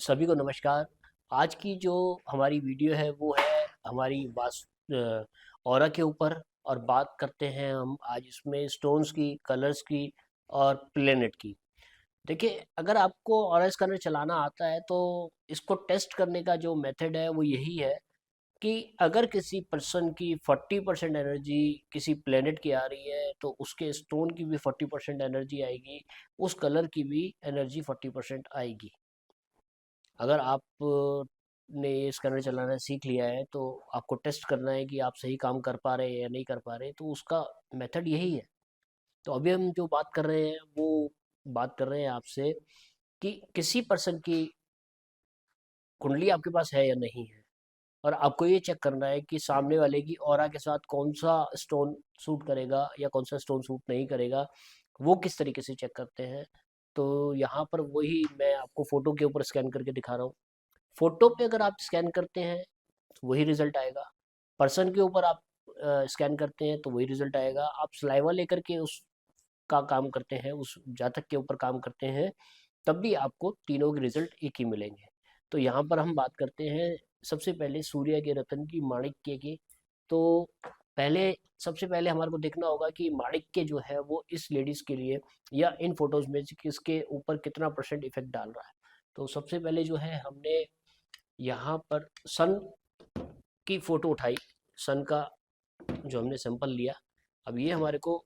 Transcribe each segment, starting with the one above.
सभी को नमस्कार। आज की जो हमारी वीडियो है वो है हमारी ऑरा के ऊपर। और बात करते हैं हम आज इसमें स्टोन्स की, कलर्स की और प्लेनेट की। देखिए, अगर आपको ऑरा स्कैनर चलाना आता है तो इसको टेस्ट करने का जो मेथड है वो यही है कि अगर किसी पर्सन की 40% एनर्जी किसी प्लेनेट की आ रही है तो उसके स्टोन की भी 40% एनर्जी आएगी, उस कलर की भी एनर्जी 40% आएगी। अगर आप ने ये स्कैनर चलाना सीख लिया है तो आपको टेस्ट करना है कि आप सही काम कर पा रहे हैं या नहीं कर पा रहे, तो उसका मेथड यही है। तो अभी हम जो बात कर रहे हैं वो बात कर रहे हैं आपसे कि किसी पर्सन की कुंडली आपके पास है या नहीं है, और आपको ये चेक करना है कि सामने वाले की ऑरा के साथ कौन सा स्टोन सूट करेगा या कौन सा स्टोन सूट नहीं करेगा। वो किस तरीके से चेक करते हैं, तो यहाँ पर वही मैं आपको फोटो के ऊपर स्कैन करके दिखा रहा हूँ। फोटो पे अगर आप स्कैन करते हैं तो वही रिजल्ट आएगा। पर्सन के ऊपर आप स्कैन करते हैं तो वही रिजल्ट आएगा। आप सलाइवा लेकर के उसका काम करते हैं, उस जातक के ऊपर काम करते हैं, तब भी आपको तीनों के रिजल्ट एक ही मिलेंगे। तो यहाँ पर हम बात करते हैं सबसे पहले सूर्य के रत्न की, माणिक्य की। तो पहले सबसे पहले हमारे को देखना होगा कि माणिक्य जो है वो इस लेडीज के लिए या इन फोटोज में किसके ऊपर कितना परसेंट इफेक्ट डाल रहा है। तो सबसे पहले जो है हमने यहाँ पर सन की फोटो उठाई, सन का जो हमने सैंपल लिया। अब ये हमारे को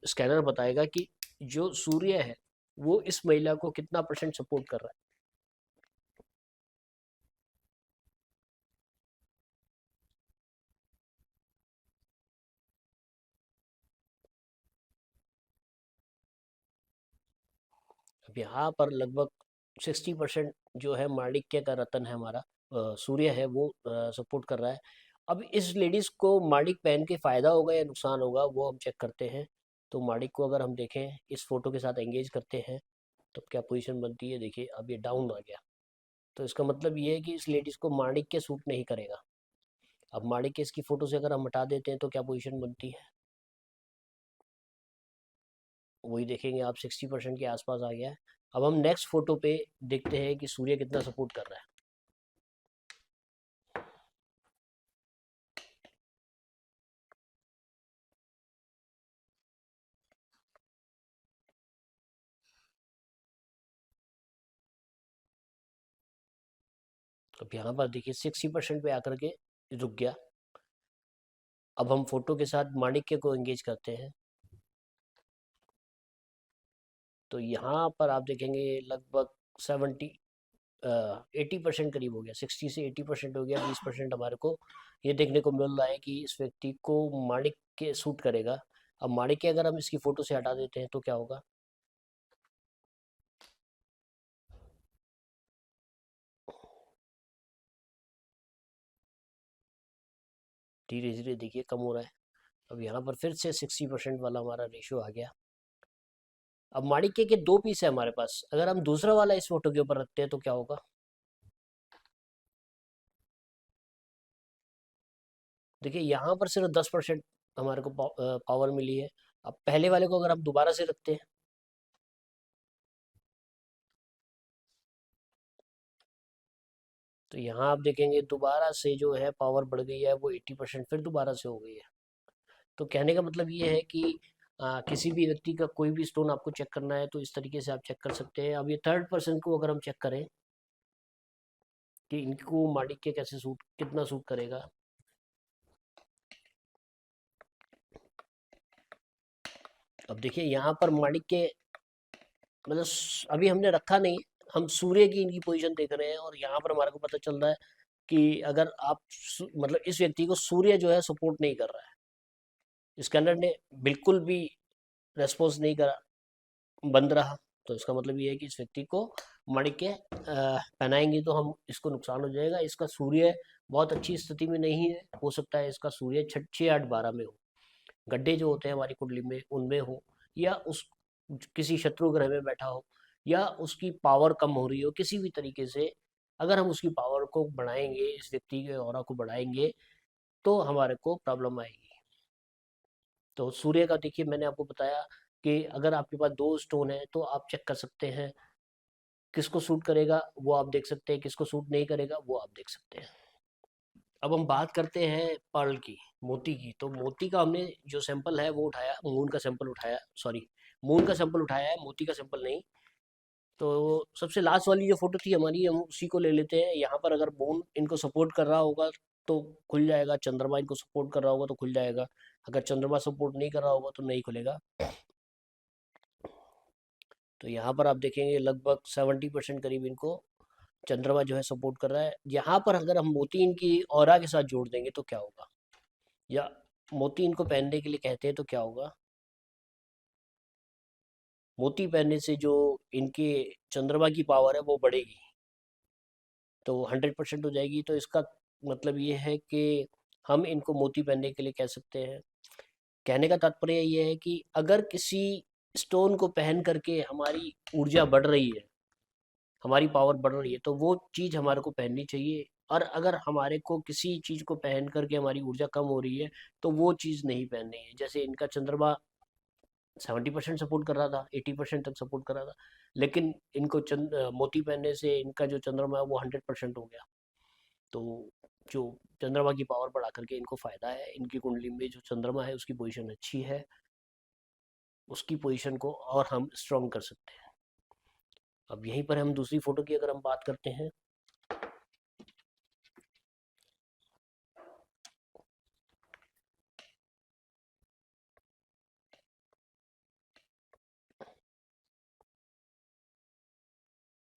स्कैनर बताएगा कि जो सूर्य है वो इस महिला को कितना परसेंट सपोर्ट कर रहा है। अब यहाँ पर लगभग 60% जो है माणिक्य का रतन है हमारा, सूर्य है, वो सपोर्ट कर रहा है। अब इस लेडीज को माणिक पहन के फायदा होगा या नुकसान होगा वो हम चेक करते हैं। तो माणिक को अगर हम देखें, इस फोटो के साथ एंगेज करते हैं, तो क्या पोजीशन बनती है। देखिए, अब ये डाउन आ गया, तो इसका मतलब ये है कि इस लेडीज को माणिक्य सूट नहीं करेगा। अब माणिक्य इसकी फोटो से अगर हम हटा देते हैं तो क्या पोजीशन बनती है, वही देखेंगे आप, 60% के आसपास आ गया है। अब हम नेक्स्ट फोटो पे देखते हैं कि सूर्य कितना सपोर्ट कर रहा है। अब यहाँ पर देखिए 60% पे आकर के रुक गया। अब हम फोटो के साथ माणिक्य को एंगेज करते हैं, तो यहाँ पर आप देखेंगे लगभग 80% करीब हो गया, 60 से 80% हो गया। 20% हमारे को ये देखने को मिल रहा है कि इस व्यक्ति को माणिक्य सूट करेगा। अब माणिक्य अगर हम इसकी फोटो से हटा देते हैं तो क्या होगा। धीरे धीरे देखिए कम हो रहा है। अब यहाँ पर फिर से 60% वाला हमारा रेशियो आ गया। अब माणिक्य के दो पीस है हमारे पास, अगर हम दूसरा वाला इस फोटो के ऊपर रखते हैं तो क्या होगा। देखिए, यहाँ पर सिर्फ 10% हमारे को पावर मिली है। अब पहले वाले को अगर हम दोबारा से रखते हैं, तो यहाँ आप देखेंगे दोबारा से जो है पावर बढ़ गई है, वो 80% फिर दोबारा से हो गई है। तो कहने का मतलब ये है कि किसी भी व्यक्ति का कोई भी स्टोन आपको चेक करना है तो इस तरीके से आप चेक कर सकते हैं। अब ये थर्ड पर्सन को अगर हम चेक करें कि इनको माणिक्य कैसे सूट, कितना सूट करेगा। अब देखिए यहाँ पर माणिक्य मतलब अभी हमने रखा नहीं, हम सूर्य की इनकी पोजीशन देख रहे हैं, और यहाँ पर हमारे को पता चल रहा है कि अगर आप मतलब इस व्यक्ति को सूर्य जो है सपोर्ट नहीं कर रहा है, स्कैनर ने बिल्कुल भी रेस्पॉन्स नहीं करा, बंद रहा। तो इसका मतलब ये है कि इस व्यक्ति को माणिक्य पहनाएंगे तो हम इसको नुकसान हो जाएगा। इसका सूर्य बहुत अच्छी स्थिति में नहीं है, हो सकता है इसका सूर्य 6, 8, 12 में हो, गड्ढे जो होते हैं हमारी कुंडली में उनमें हो, या उस किसी शत्रु ग्रह में बैठा हो, या उसकी पावर कम हो रही हो किसी भी तरीके से। अगर हम उसकी पावर को बढ़ाएंगे, इस व्यक्ति के ऑरा को बढ़ाएंगे, तो हमारे को प्रॉब्लम आएगी। तो सूर्य का देखिए, मैंने आपको बताया कि अगर आपके पास दो स्टोन है तो आप चेक कर सकते हैं किसको सूट करेगा वो आप देख सकते हैं, किसको सूट नहीं करेगा वो आप देख सकते हैं। अब हम बात करते हैं पर्ल की, मोती की। तो मोती का हमने जो सैंपल है वो उठाया, मून का सैंपल उठाया, सॉरी, मून का सैंपल उठाया है, मोती का सैंपल नहीं। तो सबसे लास्ट वाली जो फोटो थी हमारी, हम उसी को ले लेते हैं। यहाँ पर अगर मून इनको सपोर्ट कर रहा होगा तो खुल जाएगा, चंद्रमा इनको सपोर्ट कर रहा होगा तो खुल जाएगा, अगर चंद्रमा सपोर्ट नहीं कर रहा होगा तो नहीं खुलेगा। तो यहाँ पर आप देखेंगे लगभग 70% करीब इनको चंद्रमा जो है सपोर्ट कर रहा है। यहाँ पर अगर हम मोती इनकी ऑरा के साथ जोड़ देंगे तो क्या होगा, या मोती इनको पहनने के लिए कहते हैं तो क्या होगा। मोती पहनने से जो इनके चंद्रमा की पावर है वो बढ़ेगी, तो 100% हो जाएगी। तो इसका मतलब ये है कि हम इनको मोती पहनने के लिए कह सकते हैं। कहने का तात्पर्य ये है कि अगर किसी स्टोन को पहन करके हमारी ऊर्जा बढ़ रही है, हमारी पावर बढ़ रही है, तो वो चीज़ हमारे को पहननी चाहिए। और अगर हमारे को किसी चीज़ को पहन करके हमारी ऊर्जा कम हो रही है तो वो चीज़ नहीं पहननी है। जैसे इनका चंद्रमा 70% सपोर्ट कर रहा था, 80% तक सपोर्ट कर रहा था, लेकिन इनको मोती पहनने से इनका जो चंद्रमा है वो 100% हो गया। तो जो चंद्रमा की पावर बढ़ा करके इनको फ़ायदा है, इनकी कुंडली में जो चंद्रमा है उसकी पोजीशन अच्छी है, उसकी पोजीशन को और हम स्ट्रॉन्ग कर सकते हैं। अब यहीं पर हम दूसरी फोटो की अगर हम बात करते हैं,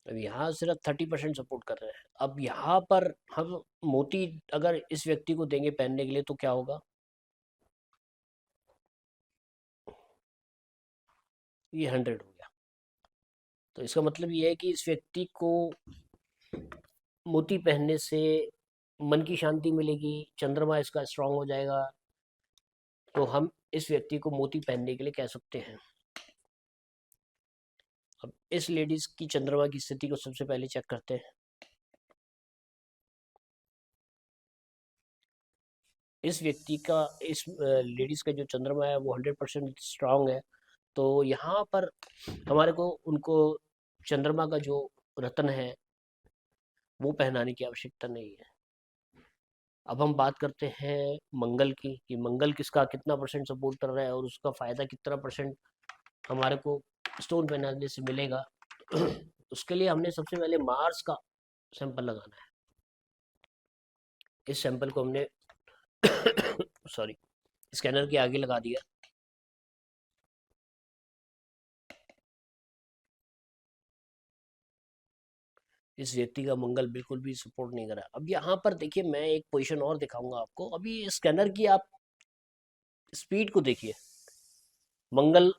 अब यहाँ सिर्फ 30% सपोर्ट कर रहे हैं। अब यहाँ पर हम मोती अगर इस व्यक्ति को देंगे पहनने के लिए तो क्या होगा, ये 100 हो गया। तो इसका मतलब ये है कि इस व्यक्ति को मोती पहनने से मन की शांति मिलेगी, चंद्रमा इसका स्ट्रांग हो जाएगा। तो हम इस व्यक्ति को मोती पहनने के लिए कह सकते हैं। अब इस लेडीज की चंद्रमा की स्थिति को सबसे पहले चेक करते हैं। इस व्यक्ति का, इस लेडीज का जो चंद्रमा है वो 100% स्ट्रांग है। तो यहाँ पर हमारे को उनको चंद्रमा का जो रत्न है वो पहनाने की आवश्यकता नहीं है। अब हम बात करते हैं मंगल की, कि मंगल किसका कितना परसेंट सपोर्ट कर रहा है और उसका फ़ायदा कितना परसेंट हमारे को स्टोन पहनाने से मिलेगा। उसके लिए हमने सबसे पहले मार्स का सैंपल लगाना है। इस सैंपल को हमने सॉरी स्कैनर के आगे लगा दिया। इस व्यक्ति का मंगल बिल्कुल भी सपोर्ट नहीं कर रहा। अब यहाँ पर देखिए, मैं एक पोजीशन और दिखाऊंगा आपको। अभी स्कैनर की आप स्पीड को देखिए, मंगल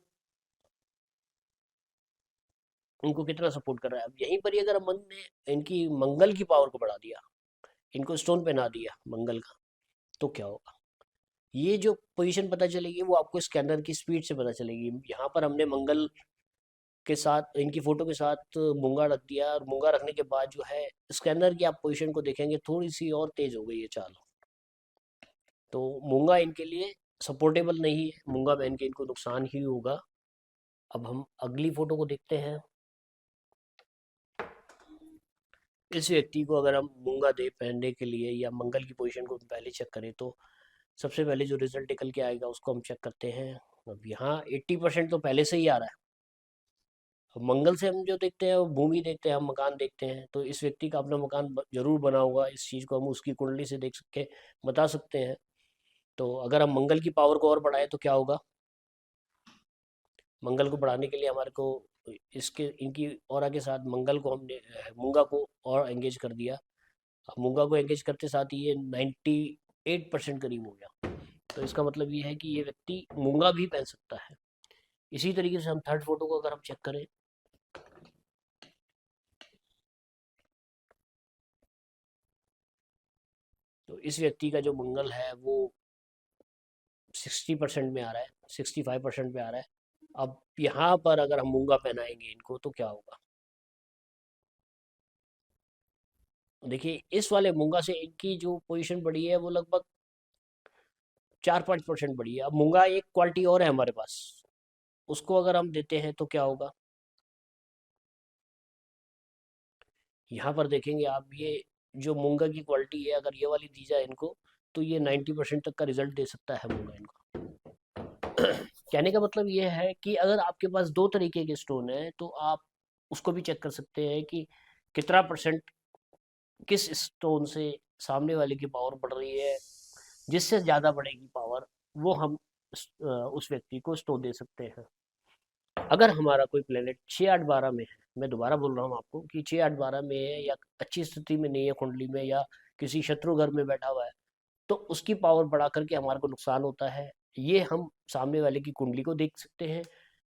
उनको कितना सपोर्ट कर रहा है। अब यहीं पर ही अगर हम ने इनकी मंगल की पावर को बढ़ा दिया, इनको स्टोन पहना दिया मंगल का, तो क्या होगा। ये जो पोजीशन पता चलेगी वो आपको स्कैनर की स्पीड से पता चलेगी। यहाँ पर हमने मंगल के साथ, इनकी फोटो के साथ मूंगा रख दिया, और मूंगा रखने के बाद जो है स्कैनर की आप पोजीशन को देखेंगे थोड़ी सी और तेज हो गई है चाल। तो मूंगा इनके लिए सपोर्टेबल नहीं है, मूंगा पहन के इनको नुकसान ही होगा। अब हम अगली फोटो को देखते हैं। इस व्यक्ति को अगर हम मूंगा दे पहनने के लिए या मंगल की पोजीशन को पहले चेक करें, तो सबसे पहले जो रिजल्ट निकल के आएगा उसको हम चेक करते हैं। अब यहाँ 80% तो पहले से ही आ रहा है। अब मंगल से हम जो देखते हैं वो भूमि देखते हैं, हम मकान देखते हैं। तो इस व्यक्ति का अपना मकान जरूर बना होगा, इस चीज़ को हम उसकी कुंडली से देख सके बता सकते हैं। तो अगर हम मंगल की पावर को और बढ़ाए तो क्या होगा। मंगल को बढ़ाने के लिए हमारे को इसके इनकी ऑरा के साथ मंगल को हमने मूंगा को और एंगेज कर दिया। अब मूंगा को एंगेज करते साथ ही ये 98% करीब हो गया। तो इसका मतलब ये है कि ये व्यक्ति मूंगा भी पहन सकता है। इसी तरीके से हम थर्ड फोटो को अगर हम चेक करें, तो इस व्यक्ति का जो मंगल है वो 60% में आ रहा है, 65% में आ रहा है। अब यहाँ पर अगर हम मूंगा पहनाएंगे इनको तो क्या होगा। देखिए, इस वाले मूंगा से इनकी जो पोजीशन बढ़ी है वो लगभग 4-5% बढ़ी है। अब मूंगा एक क्वालिटी और है हमारे पास, उसको अगर हम देते हैं तो क्या होगा। यहाँ पर देखेंगे आप, ये जो मूंगा की क्वालिटी है, अगर ये वाली दी जाए इनको, तो ये 90% तक का रिजल्ट दे सकता है मूंगा इनको। कहने का मतलब ये है कि अगर आपके पास दो तरीके के स्टोन है, तो आप उसको भी चेक कर सकते हैं कि कितना परसेंट किस स्टोन से सामने वाले की पावर बढ़ रही है। जिससे ज़्यादा बढ़ेगी पावर, वो हम उस व्यक्ति को स्टोन दे सकते हैं। अगर हमारा कोई प्लेनेट 6 8 12 में है, मैं दोबारा बोल रहा हूँ आपको कि 6 8 12 में है, या अच्छी स्थिति में नहीं है कुंडली में, या किसी शत्रु घर में बैठा हुआ है, तो उसकी पावर बढ़ा करके हमारे को नुकसान होता है। ये हम सामने वाले की कुंडली को देख सकते हैं।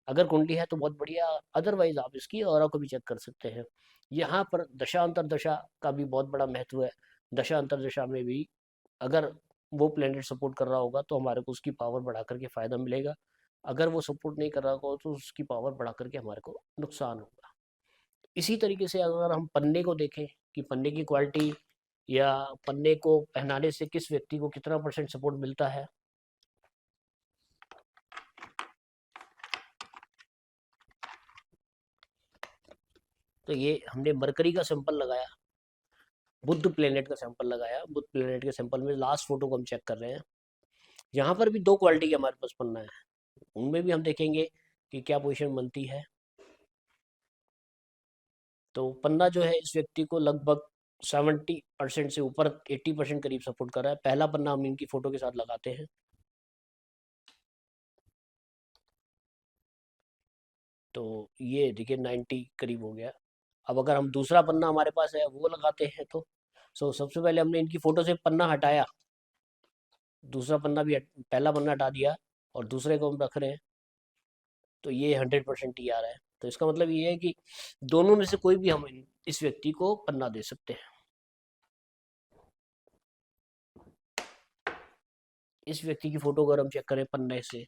अगर कुंडली है तो बहुत बढ़िया, अदरवाइज आप इसकी ऑरा को भी चेक कर सकते हैं। यहाँ पर दशा अंतर दशा का भी बहुत बड़ा महत्व है। दशा अंतर दशा में भी अगर वो प्लेनेट सपोर्ट कर रहा होगा, तो हमारे को उसकी पावर बढ़ा करके फायदा मिलेगा। अगर वो सपोर्ट नहीं कर रहा होगा, तो उसकी पावर बढ़ा करके हमारे को नुकसान होगा। इसी तरीके से अगर हम पन्ने को देखें कि पन्ने की क्वालिटी, या पन्ने को पहनाने से किस व्यक्ति को कितना परसेंट सपोर्ट मिलता है, तो ये हमने मरकरी का सैंपल लगाया, बुध प्लेनेट का सैंपल लगाया। बुध प्लेनेट के सैंपल में लास्ट फोटो को हम चेक कर रहे हैं। यहाँ पर भी दो क्वालिटी के हमारे पास पन्ना है, उनमें भी हम देखेंगे कि क्या पोजीशन बनती है। तो पन्ना जो है इस व्यक्ति को लगभग 70% से ऊपर, 80% करीब सपोर्ट कर रहा है। पहला पन्ना हम इनकी फोटो के साथ लगाते हैं, तो ये देखिए 90 करीब हो गया। अब अगर हम दूसरा पन्ना हमारे पास है वो लगाते हैं, तो सबसे पहले हमने इनकी फोटो से पन्ना हटाया, दूसरा पन्ना भी पहला पन्ना हटा दिया, और दूसरे को हम रख रहे हैं, तो ये 100% ही आ रहा है। तो इसका मतलब ये है कि दोनों में से कोई भी हम इस व्यक्ति को पन्ना दे सकते हैं। इस व्यक्ति की फोटो अगर हम चेक करें पन्ने से,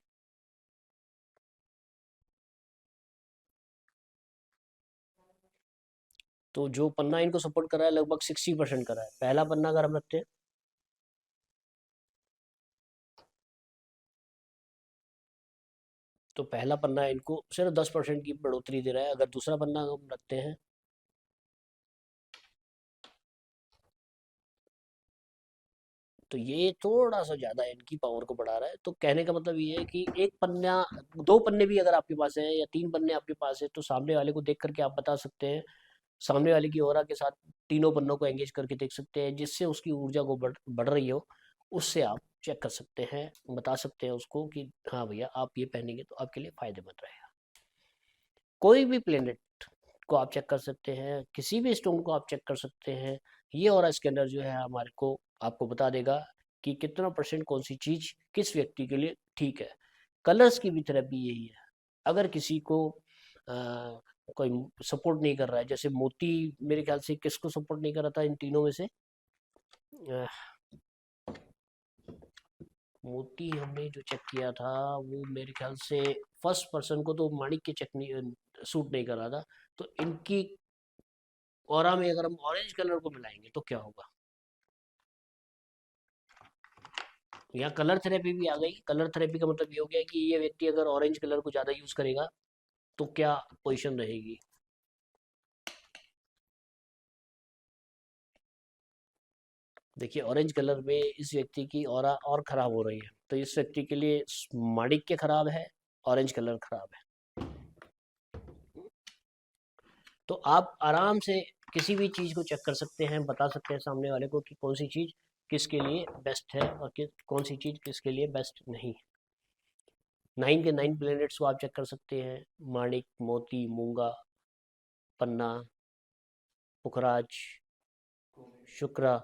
तो जो पन्ना इनको सपोर्ट कर रहा है लगभग 60% कर रहा है। पहला पन्ना अगर हम रखते हैं, तो पहला पन्ना इनको सिर्फ 10% की बढ़ोतरी दे रहा है। अगर दूसरा पन्ना हम रखते हैं, तो ये थोड़ा सा ज़्यादा इनकी पावर को बढ़ा रहा है। तो कहने का मतलब ये है कि एक पन्ना, दो पन्ने भी अगर आपके पास है, या तीन पन्ने आपके पास है, तो सामने वाले को देख करके आप बता सकते हैं, सामने वाले की ऑरा के साथ तीनों पन्नों को एंगेज करके देख सकते हैं, जिससे उसकी ऊर्जा को बढ़ रही हो, उससे आप चेक कर सकते हैं, बता सकते हैं उसको कि हाँ भैया आप ये पहनेंगे तो आपके लिए फायदेमंद रहेगा। कोई भी प्लेनेट को आप चेक कर सकते हैं, किसी भी स्टोन को आप चेक कर सकते हैं। ये ऑरा स्कैनर जो है हमारे को आपको बता देगा कि कितना परसेंट कौन सी चीज़ किस व्यक्ति के लिए ठीक है। कलर्स की भी थेरेपी यही है। अगर किसी को कोई सपोर्ट नहीं कर रहा है, जैसे मोती मेरे ख्याल से किसको सपोर्ट नहीं कर रहा था इन तीनों में से, अ, मोती हमने जो चेक किया था, वो मेरे ख्याल से फर्स्ट पर्सन को तो माणिक के चेक नहीं, सूट नहीं कर रहा था। तो इनकी ऑरा में अगर हम ऑरेंज कलर को मिलाएंगे तो क्या होगा। यहाँ कलर थेरेपी भी आ गई। कलर थेरेपी का मतलब ये हो गया कि ये व्यक्ति अगर ऑरेंज कलर को ज़्यादा यूज़ करेगा, तो क्या पोजीशन रहेगी। देखिए ऑरेंज कलर में इस व्यक्ति की ऑरा और ख़राब हो रही है, तो इस व्यक्ति के लिए माणिक्य खराब है, ऑरेंज कलर खराब है। तो आप आराम से किसी भी चीज़ को चेक कर सकते हैं, बता सकते हैं सामने वाले को कि कौन सी चीज़ किसके लिए बेस्ट है, और कौन सी चीज़ किसके लिए बेस्ट नहीं है। 9 के 9 प्लैनेट्स को आप चेक कर सकते हैं, माणिक, मोती, मूंगा, पन्ना, पुखराज, शुक्र,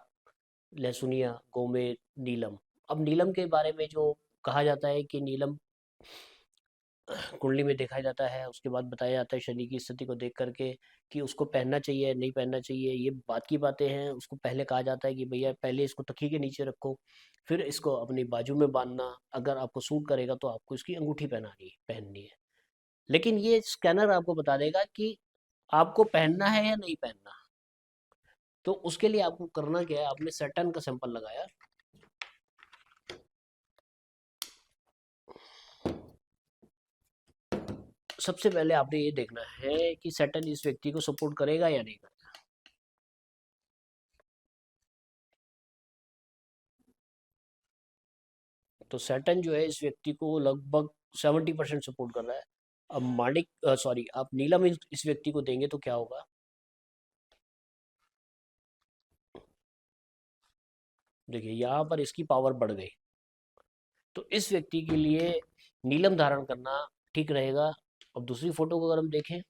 लहसुनिया, गोमेद, नीलम। अब नीलम के बारे में जो कहा जाता है कि नीलम कुंडली में देखा जाता है, उसके बाद बताया जाता है शनि की स्थिति को देख करके कि उसको पहनना चाहिए नहीं पहनना चाहिए, ये बात की बातें हैं। उसको पहले कहा जाता है कि भैया पहले इसको तकिए के नीचे रखो, फिर इसको अपनी बाजू में बांधना, अगर आपको सूट करेगा तो आपको इसकी अंगूठी पहननी है। लेकिन ये स्कैनर आपको बता देगा कि आपको पहनना है या नहीं पहनना। तो उसके लिए आपको करना क्या है, आपने सैटर्न का सैंपल लगाया, सबसे पहले आपने ये देखना है कि सैटर्न इस व्यक्ति को सपोर्ट करेगा या नहीं करेगा। तो सैटर्न जो है इस व्यक्ति को लगभग 70% सपोर्ट कर रहा है। अब माणिक सॉरी आप नीलम इस व्यक्ति को देंगे तो क्या होगा? देखिए यहाँ पर इसकी पावर बढ़ गई। तो इस व्यक्ति के लिए नीलम धारण करना ठीक रहेगा। अब दूसरी फोटो को अगर हम देखें,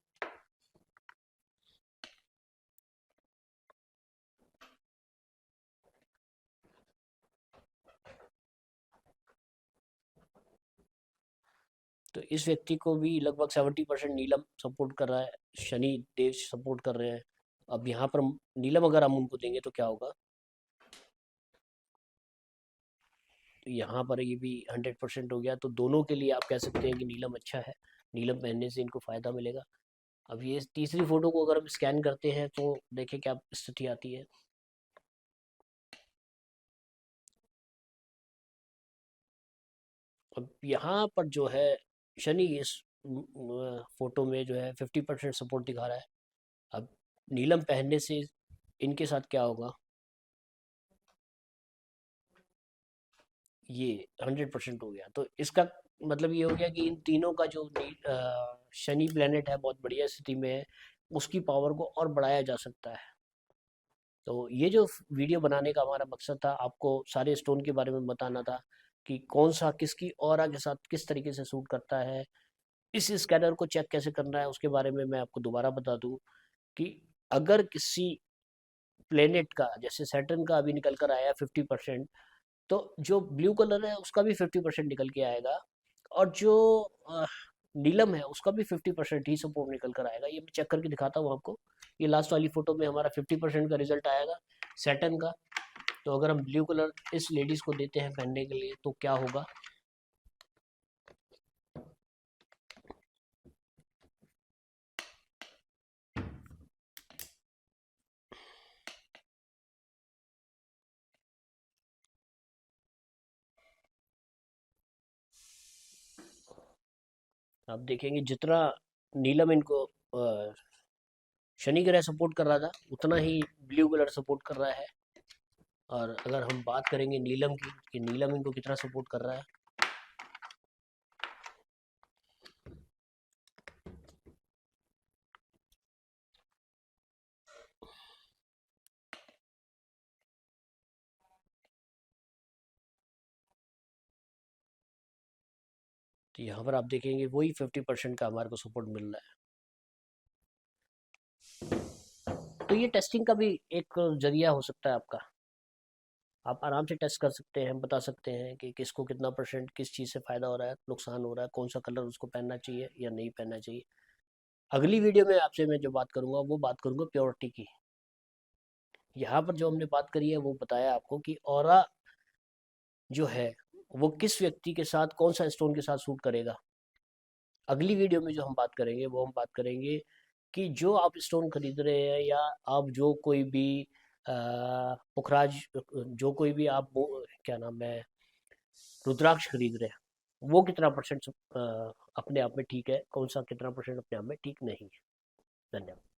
तो इस व्यक्ति को भी लगभग 70% नीलम सपोर्ट कर रहा है, शनि देव सपोर्ट कर रहे हैं। अब यहाँ पर नीलम अगर हम उनको देंगे तो क्या होगा? तो यहाँ पर ये भी 100% हो गया। तो दोनों के लिए आप कह सकते हैं कि नीलम अच्छा है, नीलम पहनने से इनको फ़ायदा मिलेगा। अब ये तीसरी फोटो को अगर हम स्कैन करते हैं तो देखें क्या स्थिति आती है। अब यहाँ पर जो है शनि इस फोटो में जो है 50% सपोर्ट दिखा रहा है। अब नीलम पहनने से इनके साथ क्या होगा? ये 100% हो गया। तो इसका मतलब ये हो गया कि इन तीनों का जो शनि प्लेनेट है बहुत बढ़िया स्थिति में है, उसकी पावर को और बढ़ाया जा सकता है। तो ये जो वीडियो बनाने का हमारा मकसद था, आपको सारे स्टोन के बारे में बताना था कि कौन सा किसकी ऑरा के साथ किस तरीके से सूट करता है। इस स्कैनर को चेक कैसे करना है उसके बारे में मैं आपको दोबारा बता दूं कि अगर किसी प्लेनेट का, जैसे सैटर्न का अभी निकल कर आया 50%, तो जो ब्लू कलर है उसका भी 50% निकल के आएगा। और जो नीलम है उसका भी 50% ही सपोर्ट निकल कर आएगा। ये मैं चेक करके दिखाता हूँ आपको। ये लास्ट वाली फोटो में हमारा 50% का रिजल्ट आएगा सैटर्न का। तो अगर हम ब्लू कलर इस लेडीज को देते हैं पहनने के लिए तो क्या होगा? आप देखेंगे जितना नीलम इनको शनि ग्रह सपोर्ट कर रहा था उतना ही ब्लू कलर सपोर्ट कर रहा है। और अगर हम बात करेंगे नीलम की कि नीलम इनको कितना सपोर्ट कर रहा है, तो यहाँ पर आप देखेंगे वही 50% का हमारे को सपोर्ट मिल रहा है। तो ये टेस्टिंग का भी एक जरिया हो सकता है आपका। आप आराम से टेस्ट कर सकते हैं, बता सकते हैं कि किसको कितना परसेंट किस चीज़ से फ़ायदा हो रहा है, नुकसान हो रहा है, कौन सा कलर उसको पहनना चाहिए या नहीं पहनना चाहिए। अगली वीडियो में आपसे मैं जो बात करूंगा वो बात करूंगा प्योरिटी की। यहाँ पर जो हमने बात करी है वो बताया आपको कि ऑरा जो है वो किस व्यक्ति के साथ कौन सा स्टोन के साथ सूट करेगा। अगली वीडियो में जो हम बात करेंगे वो हम बात करेंगे कि जो आप स्टोन खरीद रहे हैं या आप जो कोई भी पुखराज, जो कोई भी आप क्या नाम है, रुद्राक्ष खरीद रहे हैं वो कितना परसेंट अपने आप में ठीक है, कौन सा कितना परसेंट अपने आप में ठीक नहीं है। धन्यवाद।